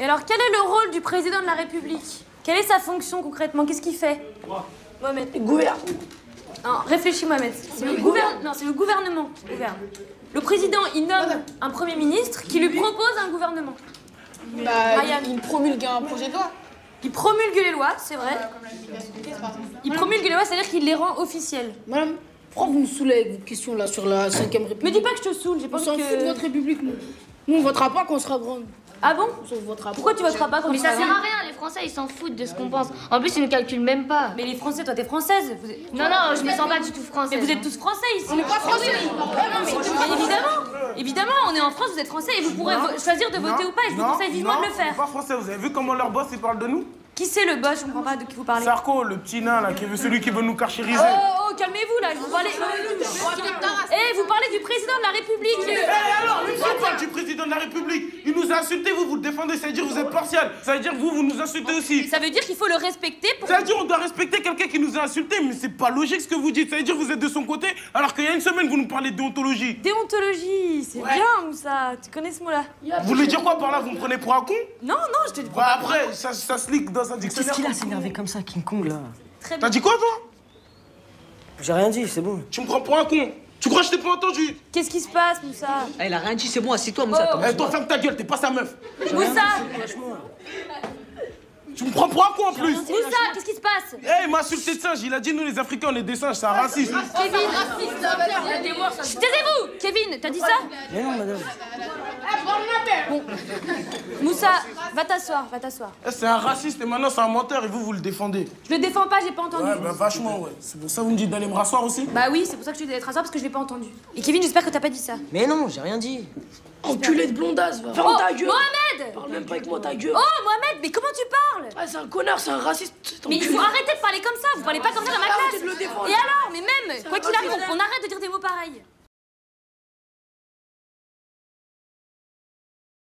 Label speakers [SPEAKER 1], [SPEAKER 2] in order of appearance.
[SPEAKER 1] Et alors, quel est le rôle du président de la République? Quelle est sa fonction concrètement? Qu'est-ce qu'il fait? Mohamed.
[SPEAKER 2] Il gouverne.
[SPEAKER 1] Non, réfléchis, Mohamed. C'est le gouvernement qui gouverne. Le président, il nomme un premier ministre qui lui propose un gouvernement.
[SPEAKER 2] Il promulgue un projet de loi.
[SPEAKER 1] Il promulgue les lois, c'est vrai. Il promulgue les lois, c'est-à-dire qu'il les rend officielles.
[SPEAKER 2] Madame, pourquoi vous me saoulez avec vos questions là sur la 5ème République?
[SPEAKER 1] Me dis pas que je te saoule, j'ai pas
[SPEAKER 2] On
[SPEAKER 1] envie
[SPEAKER 2] s'en fout de votre République, nous. Nous, on votera pas quand on sera grande.
[SPEAKER 1] Ah bon?
[SPEAKER 2] On votera pas.
[SPEAKER 1] Pourquoi tu voteras pas quand
[SPEAKER 3] Mais
[SPEAKER 1] tu
[SPEAKER 3] ça
[SPEAKER 1] seras
[SPEAKER 3] sert à
[SPEAKER 1] grande?
[SPEAKER 3] rien, les Français ils s'en foutent de ce qu'on pense. En plus ils ne calculent même pas.
[SPEAKER 1] Mais les Français, toi t'es française.
[SPEAKER 3] Non, non, je me sens pas du tout française.
[SPEAKER 1] Mais vous êtes tous français ici.
[SPEAKER 2] On n'est pas français.
[SPEAKER 1] Mais évidemment, on est en France, vous êtes français et vous pourrez choisir de voter ou pas. Et je vous conseille vivement de le faire.
[SPEAKER 4] Pas français, vous avez vu comment leur boss il parle de nous?
[SPEAKER 1] Qui c'est le boss? Je comprends pas de qui vous parlez.
[SPEAKER 4] Sarko, le petit nain là, celui qui veut nous carchériser.
[SPEAKER 1] Oh, calmez-vous là, vous parlez. Vous parlez du président de la République.
[SPEAKER 4] Alors, on parle du président de la République. Il nous a insultés, vous le défendez, ça veut dire que vous êtes partial. Ça veut dire que vous nous insultez aussi.
[SPEAKER 1] Ça veut dire qu'il faut le respecter pour.
[SPEAKER 4] Ça veut dire qu'on doit respecter quelqu'un qui nous a insultés, mais c'est pas logique ce que vous dites. Ça veut dire que vous êtes de son côté, alors qu'il y a une semaine, vous nous parlez de déontologie.
[SPEAKER 1] Déontologie, c'est bien, Moussa. Tu connais ce mot-là?
[SPEAKER 4] Vous voulez dire quoi par là? Vous me prenez pour un con?
[SPEAKER 1] Non, je te dis
[SPEAKER 4] Bah après, ça se lit dans un dictionnaire.
[SPEAKER 5] Qu'est-ce qu'il a s'énerver comme ça, King Kong, là?
[SPEAKER 1] Très
[SPEAKER 4] T'as
[SPEAKER 1] bien.
[SPEAKER 4] dit quoi, toi?
[SPEAKER 5] J'ai rien dit, c'est bon.
[SPEAKER 4] Tu me prends pour un con. Tu crois que je t'ai pas entendu?
[SPEAKER 1] Qu'est-ce qui se passe, Moussa?
[SPEAKER 5] Eh, il a rien dit, c'est bon, assieds-toi, Moussa.
[SPEAKER 1] Oh.
[SPEAKER 4] Eh, toi, ferme ta gueule, t'es pas sa meuf.
[SPEAKER 1] Moussa!
[SPEAKER 4] Tu me prends pour un con en plus.
[SPEAKER 1] Moussa, qu'est-ce qui se passe?
[SPEAKER 4] Eh, il m'a insulté de singe. Il a dit, nous les Africains, on est des singes, c'est un raciste.
[SPEAKER 1] Kevin! Taisez-vous! Kevin, t'as dit ça?
[SPEAKER 5] Mais non, madame.
[SPEAKER 1] Moussa, va t'asseoir, va t'asseoir.
[SPEAKER 4] Eh, c'est un raciste et maintenant c'est un menteur et vous le défendez.
[SPEAKER 1] Je le défends pas, j'ai pas entendu.
[SPEAKER 4] Ouais, bah vachement, ouais. C'est pour ça que vous me dites d'aller me rasseoir aussi?
[SPEAKER 1] Bah oui, c'est pour ça que je te dis d'être asseoir parce que je l'ai pas entendu. Et Kevin, j'espère que t'as pas dit ça.
[SPEAKER 5] Mais non, j'ai rien dit.
[SPEAKER 2] Enculé de blondasse, va. Ferme ta gueule.
[SPEAKER 1] Mohamed!
[SPEAKER 2] Parle même pas avec moi, ta gueule.
[SPEAKER 1] Oh, Mohamed, mais comment tu parles?
[SPEAKER 2] Ah, c'est un connard, c'est un raciste.
[SPEAKER 1] Mais il faut arrêter de parler comme ça, vous parlez pas comme ça dans ma
[SPEAKER 2] Arrêtez
[SPEAKER 1] classe.
[SPEAKER 2] de le défendre.
[SPEAKER 1] Et alors, mais même, quoi qu'il arrive, on arrête de dire des mots pareils.